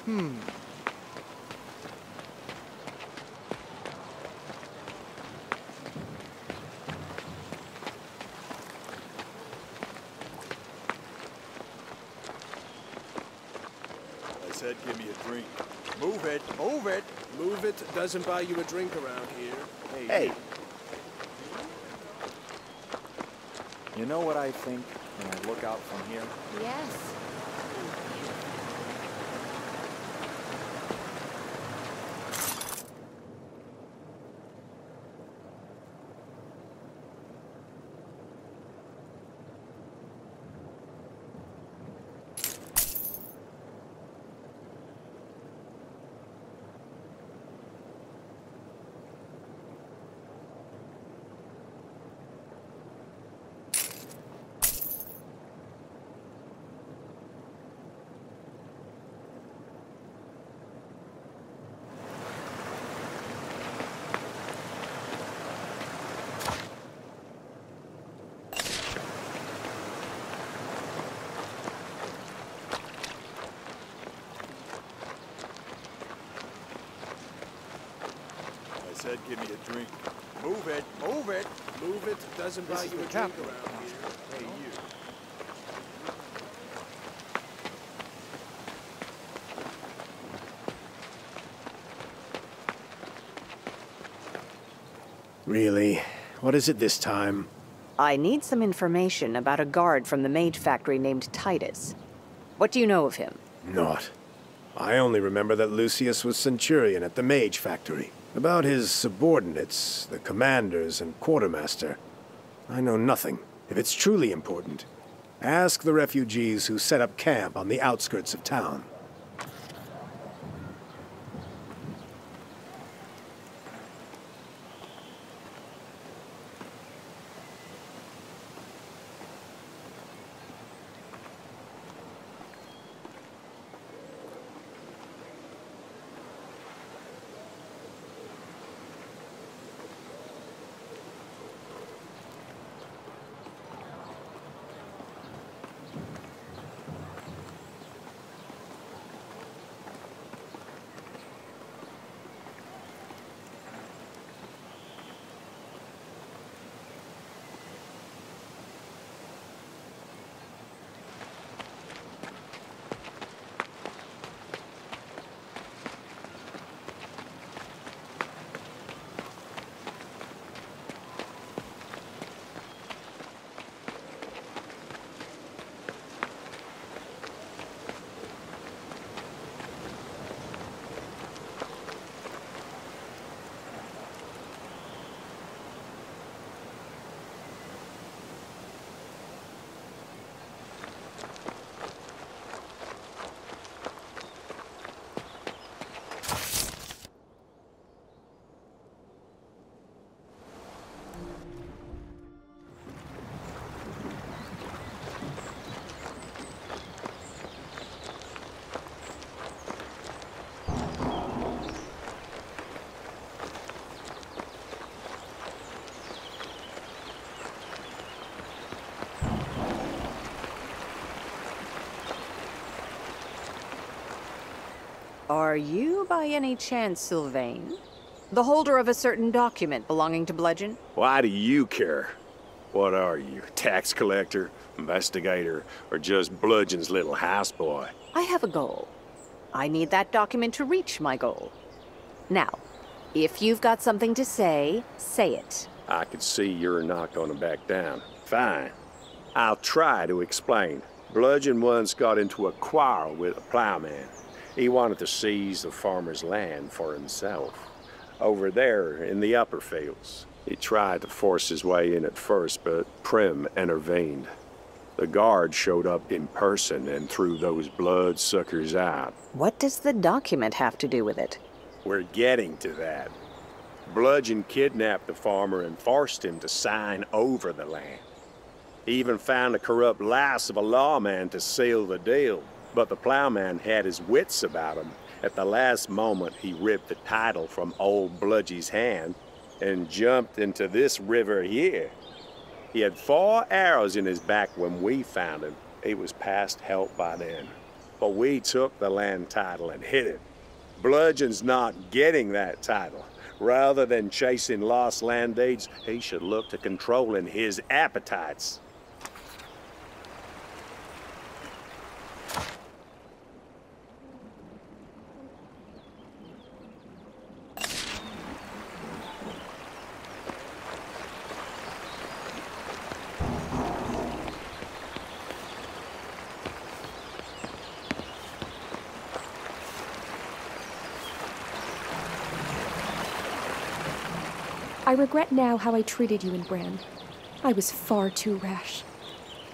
I said give me a drink. Move it, move it! Move it doesn't buy you a drink around here. Hey. You know what I think when I look out from here? Yes. I said give me a drink. Move it, move it! Move it doesn't buy you a drink around here. Hey, you. Really? What is it this time? I need some information about a guard from the Mage factory named Titus. What do you know of him? Naught. I only remember that Lucius was Centurion at the Mage factory. About his subordinates, the commanders and quartermaster, I know nothing. If it's truly important, ask the refugees who set up camp on the outskirts of town. Are you, by any chance, Sylvain? The holder of a certain document belonging to Bludgeon? Why do you care? What are you, tax collector, investigator, or just Bludgeon's little houseboy? I have a goal. I need that document to reach my goal. Now, if you've got something to say, say it. I can see you're not going to back down. Fine. I'll try to explain. Bludgeon once got into a quarrel with a plowman. He wanted to seize the farmer's land for himself. Over there in the upper fields. He tried to force his way in at first, but Prim intervened. The guard showed up in person and threw those bloodsuckers out. What does the document have to do with it? We're getting to that. Bludgeon kidnapped the farmer and forced him to sign over the land. He even found the corrupt lies of a lawman to seal the deal. But the plowman had his wits about him. At the last moment, he ripped the title from old Bludgeon's hand and jumped into this river here. He had 4 arrows in his back when we found him. He was past help by then. but we took the land title and hid it. Bludgeon's not getting that title. Rather than chasing lost land deeds, he should look to controlling his appetites. I regret now how I treated you and Bran. I was far too rash.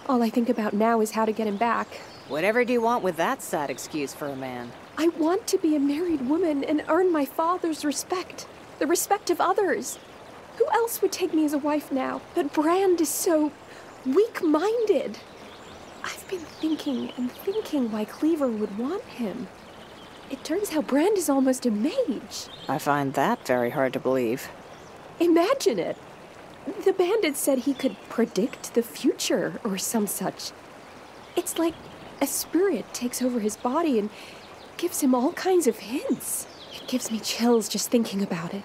All I think about now is how to get him back. Whatever do you want with that sad excuse for a man? I want to be a married woman and earn my father's respect. The respect of others. Who else would take me as a wife now? But Bran is so weak-minded. I've been thinking and thinking why Cleaver would want him. It turns out Bran is almost a mage. I find that very hard to believe. Imagine it. The bandit said he could predict the future or some such. It's like a spirit takes over his body and gives him all kinds of hints. It gives me chills just thinking about it.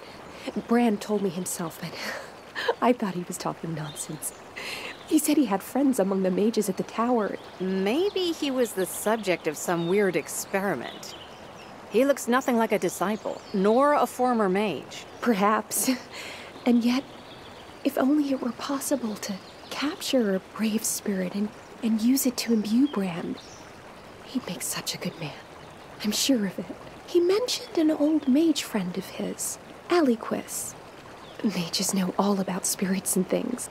Bran told me himself, but I thought he was talking nonsense. He said he had friends among the mages at the tower. Maybe he was the subject of some weird experiment. He looks nothing like a disciple, nor a former mage. Perhaps. And yet, if only it were possible to capture a brave spirit and use it to imbue Bran. He'd make such a good man. I'm sure of it. He mentioned an old mage friend of his, Aliquis. Mages know all about spirits and things.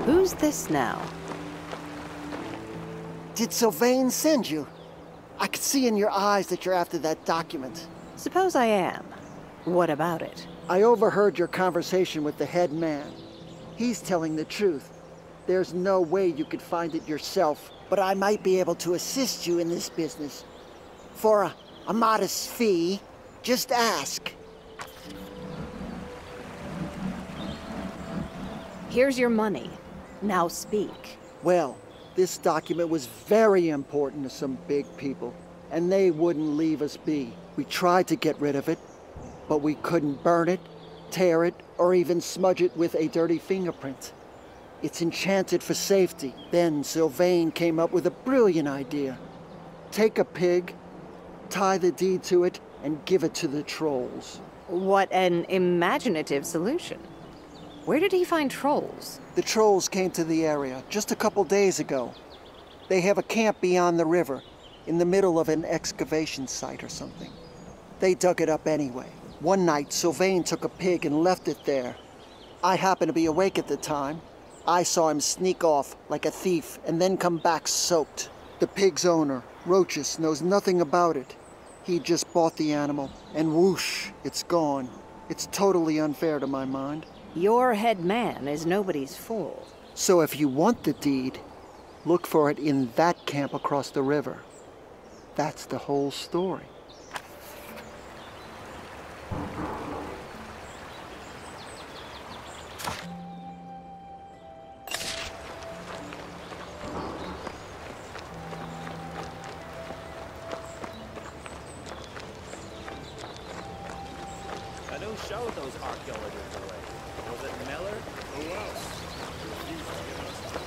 Who's this now? Did Sylvain send you? I could see in your eyes that you're after that document. Suppose I am. What about it? I overheard your conversation with the head man. He's telling the truth. There's no way you could find it yourself, but I might be able to assist you in this business. For a modest fee, just ask. Here's your money. Now speak. Well, this document was very important to some big people, and they wouldn't leave us be. We tried to get rid of it, but we couldn't burn it, tear it, or even smudge it with a dirty fingerprint. It's enchanted for safety. Then Sylvain came up with a brilliant idea. Take a pig, tie the deed to it, and give it to the trolls. What an imaginative solution. Where did he find trolls? The trolls came to the area just a couple days ago. They have a camp beyond the river, in the middle of an excavation site or something. They dug it up anyway. One night, Sylvain took a pig and left it there. I happened to be awake at the time. I saw him sneak off like a thief and then come back soaked. The pig's owner, Roachus, knows nothing about it. He just bought the animal, and whoosh, it's gone. It's totally unfair to my mind. Your head man is nobody's fool. So if you want the deed, look for it in that camp across the river. That's the whole story. I don't show those archaeologists away. Was it Meller? Who else? Refused to give us time.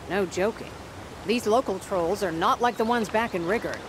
No joking. These local trolls are not like the ones back in Rigord.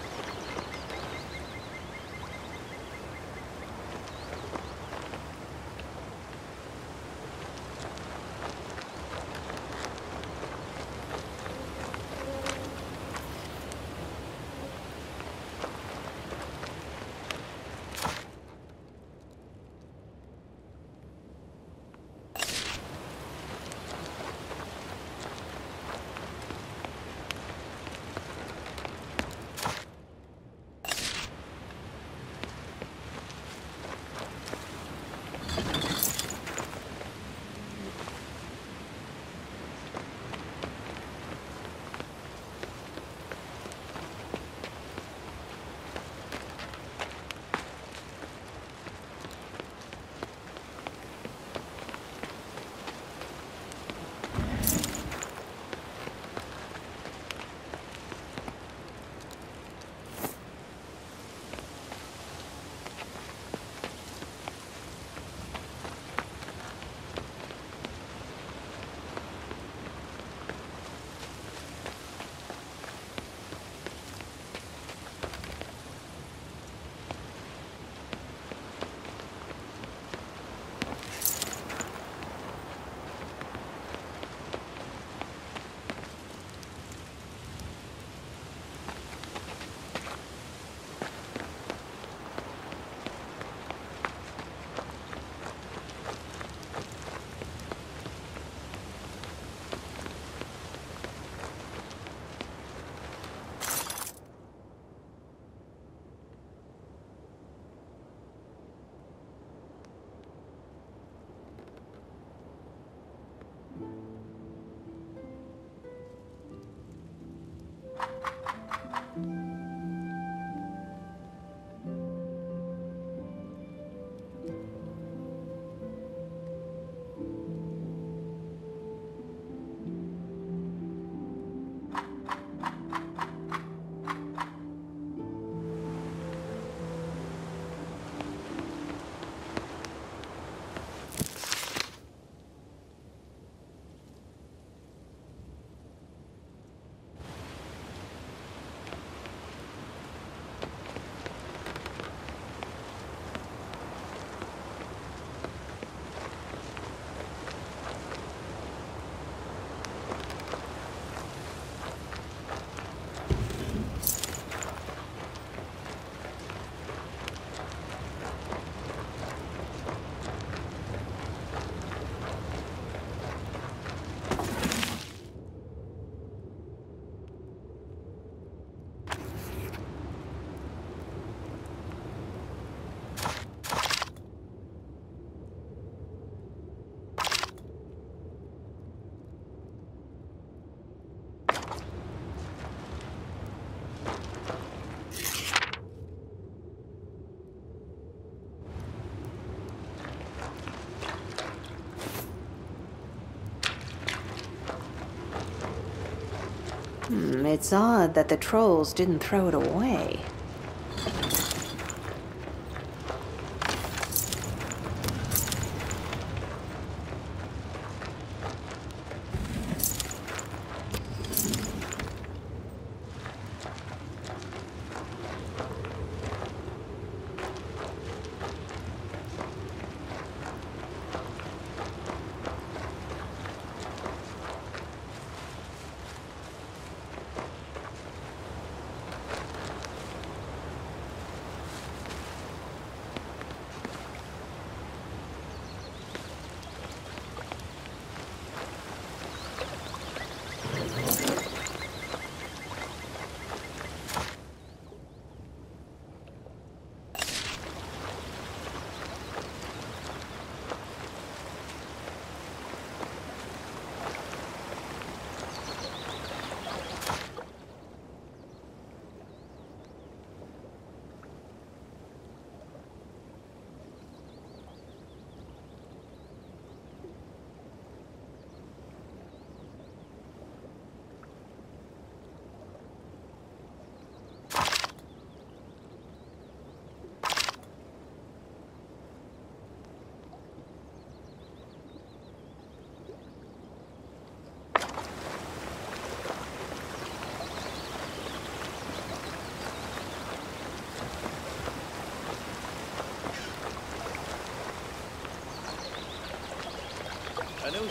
It's odd that the trolls didn't throw it away.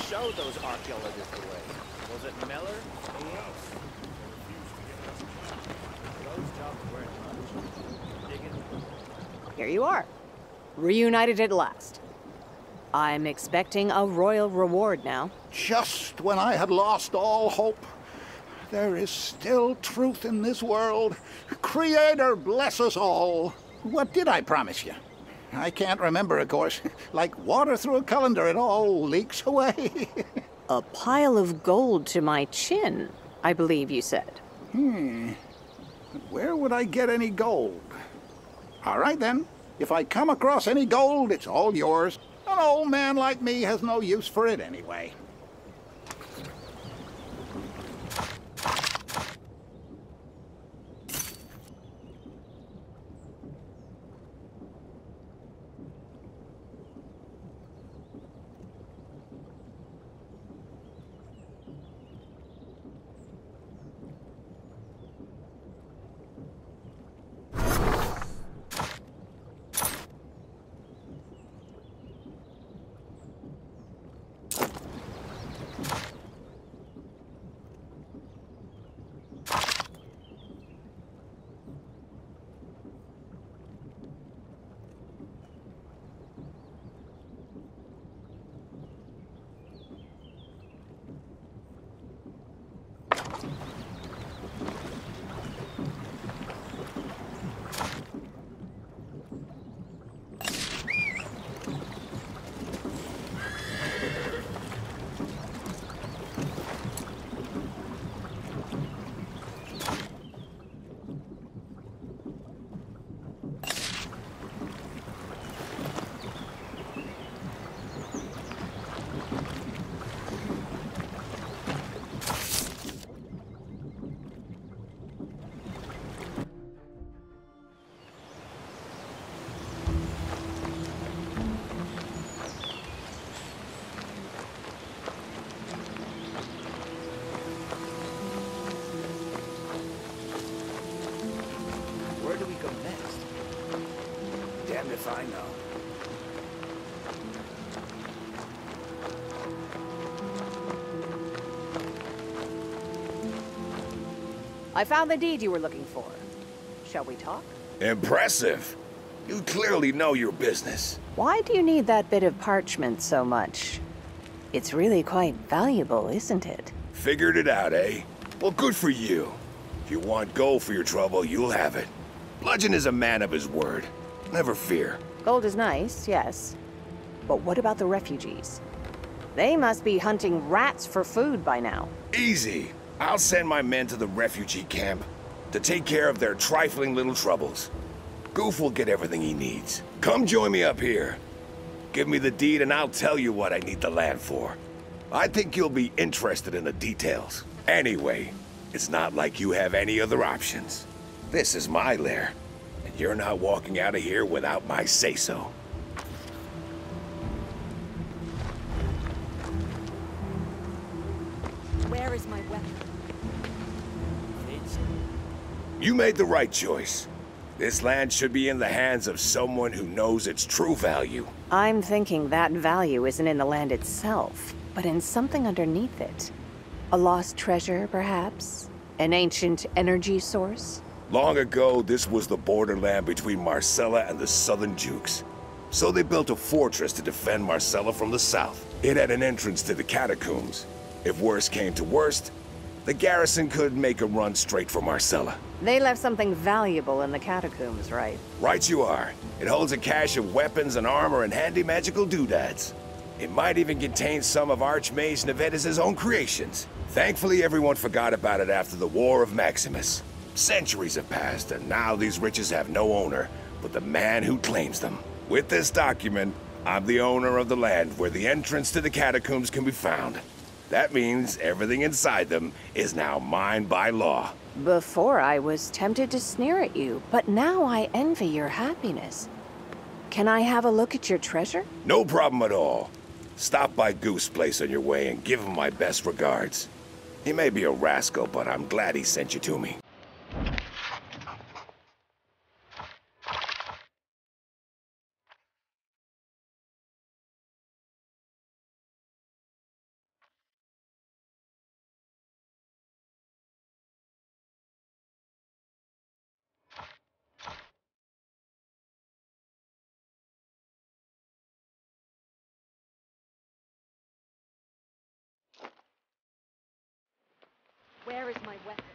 showed those archaeologists the way. Was it Meller? Who else? Those jobs weren't much. Digging. Here you are. Reunited at last. I'm expecting a royal reward now. Just when I had lost all hope. There is still truth in this world. Creator bless us all. What did I promise you? I can't remember, of course. Like water through a colander, it all leaks away. A pile of gold to my chin, I believe you said. Where would I get any gold? All right, then. If I come across any gold, it's all yours. An old man like me has no use for it anyway. If I know. I found the deed you were looking for. Shall we talk? Impressive. You clearly know your business. Why do you need that bit of parchment so much? It's really quite valuable, isn't it? Figured it out, eh? Well, good for you. If you want gold for your trouble, you'll have it. Bludgeon is a man of his word. Never fear. Gold is nice, yes. But what about the refugees? They must be hunting rats for food by now. Easy. I'll send my men to the refugee camp to take care of their trifling little troubles. Goof will get everything he needs. Come join me up here. Give me the deed and I'll tell you what I need the land for. I think you'll be interested in the details. Anyway, it's not like you have any other options. This is my lair. You're not walking out of here without my say-so. Where is my weapon? You made the right choice. This land should be in the hands of someone who knows its true value. I'm thinking that value isn't in the land itself, but in something underneath it. A lost treasure, perhaps? An ancient energy source? Long ago, this was the borderland between Marcella and the Southern Jukes. So they built a fortress to defend Marcella from the south. It had an entrance to the catacombs. If worst came to worst, the garrison could make a run straight for Marcella. They left something valuable in the catacombs, right? Right you are. It holds a cache of weapons and armor and handy magical doodads. It might even contain some of Archmage Nevedis' own creations. Thankfully, everyone forgot about it after the War of Maximus. Centuries have passed, and now these riches have no owner but the man who claims them. With this document, I'm the owner of the land where the entrance to the catacombs can be found. That means everything inside them is now mine by law. Before I was tempted to sneer at you, but now I envy your happiness. Can I have a look at your treasure? No problem at all. Stop by Goof's place on your way and give him my best regards. He may be a rascal, but I'm glad he sent you to me. Where is my weapon?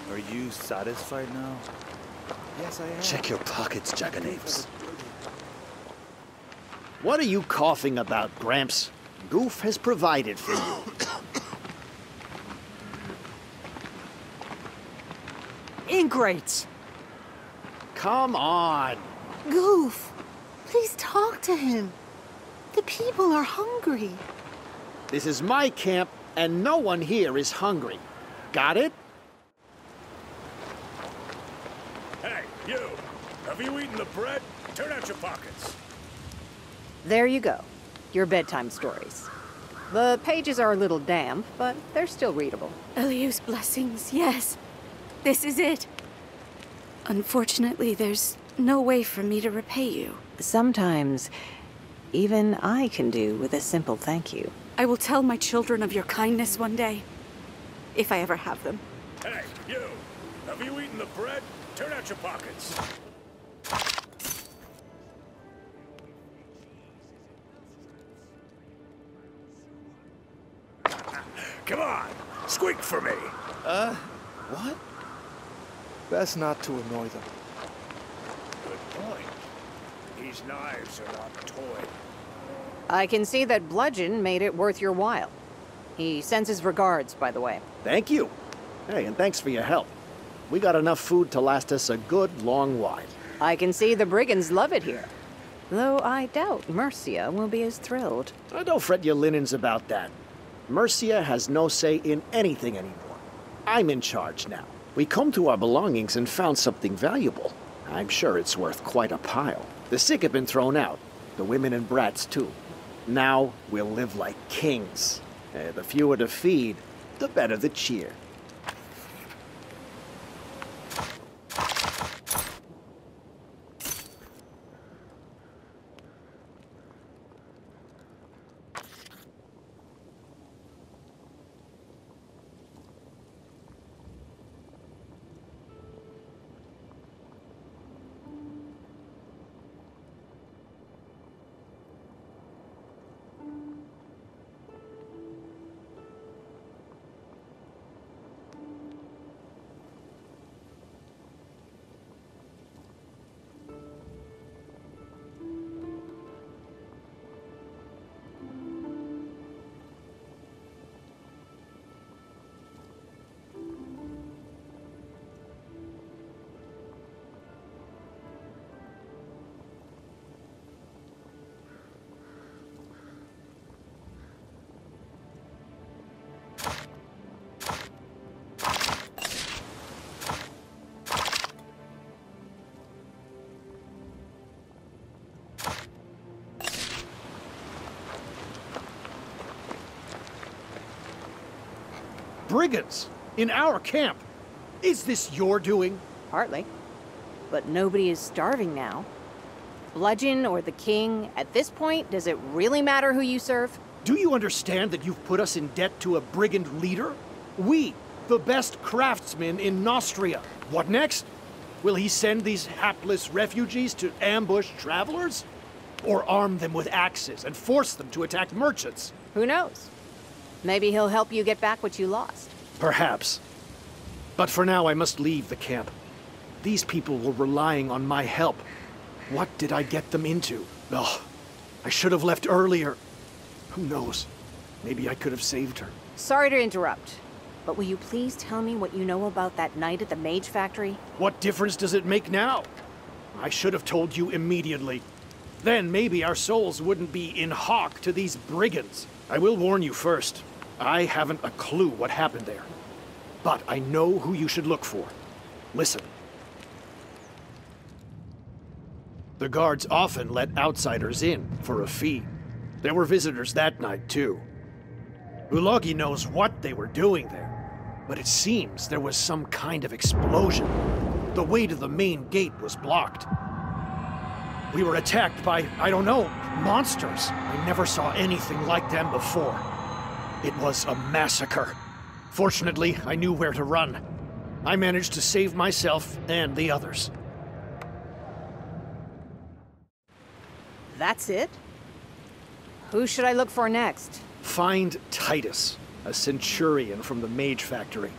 Are you satisfied now? Yes, I am. Check your pockets, jackanapes. What are you coughing about, Gramps? Goof has provided for you. Ingrates! Come on. Goof, please talk to him. The people are hungry. This is my camp, and no one here is hungry. Got it? Hey, you! Have you eaten the bread? Turn out your pockets. There you go. Your bedtime stories. The pages are a little damp, but they're still readable. Eliu's blessings, yes. This is it. Unfortunately, there's no way for me to repay you. Sometimes, even I can do with a simple thank you. I will tell my children of your kindness one day. If I ever have them. Hey, you! Have you eaten the bread? Turn out your pockets. Come on! Squeak for me! What? Best not to annoy them. Good point. These knives are not a toy. I can see that Bludgeon made it worth your while. He sends his regards, by the way. Thank you. Hey, and thanks for your help. We got enough food to last us a good long while. I can see the brigands love it here. Though I doubt Mercia will be as thrilled. Don't fret your linens about that. Mercia has no say in anything anymore. I'm in charge now. We combed through our belongings and found something valuable. I'm sure it's worth quite a pile. The sick have been thrown out. The women and brats, too. Now we'll live like kings. The fewer to feed, the better the cheer. Brigands! In our camp! Is this your doing? Partly. But nobody is starving now. Bludgeon or the king, at this point, does it really matter who you serve? Do you understand that you've put us in debt to a brigand leader? We, the best craftsmen in Nostria. What next? Will he send these hapless refugees to ambush travelers? Or arm them with axes and force them to attack merchants? Who knows? Maybe he'll help you get back what you lost. Perhaps. But for now, I must leave the camp. These people were relying on my help. What did I get them into? Oh, I should have left earlier. Who knows? Maybe I could have saved her. Sorry to interrupt, but will you please tell me what you know about that night at the Mage Factory? What difference does it make now? I should have told you immediately. Then maybe our souls wouldn't be in hock to these brigands. I will warn you first. I haven't a clue what happened there. But I know who you should look for. Listen. The guards often let outsiders in for a fee. There were visitors that night, too. Ulogi knows what they were doing there, but it seems there was some kind of explosion. The way to the main gate was blocked. We were attacked by, I don't know, monsters. I never saw anything like them before. It was a massacre. Fortunately, I knew where to run. I managed to save myself and the others. That's it? Who should I look for next? Find Titus, a centurion from the Mage Factory.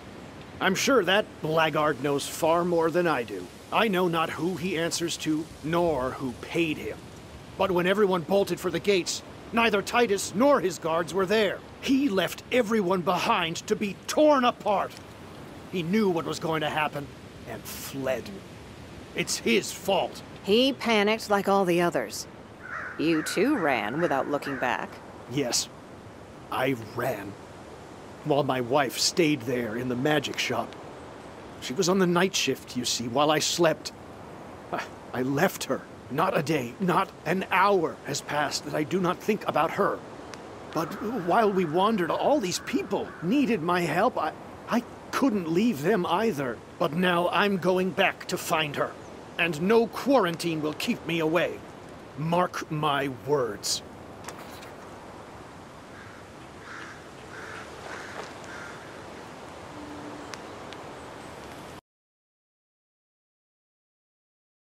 I'm sure that blackguard knows far more than I do. I know not who he answers to, nor who paid him. But when everyone bolted for the gates, neither Titus nor his guards were there. He left everyone behind to be torn apart. He knew what was going to happen and fled. It's his fault. He panicked like all the others. You too ran without looking back. Yes, I ran. While my wife stayed there in the magic shop. She was on the night shift, you see, while I slept. I left her. Not a day, not an hour has passed that I do not think about her. But while we wandered, all these people needed my help. I couldn't leave them either. But now I'm going back to find her. And no quarantine will keep me away. Mark my words.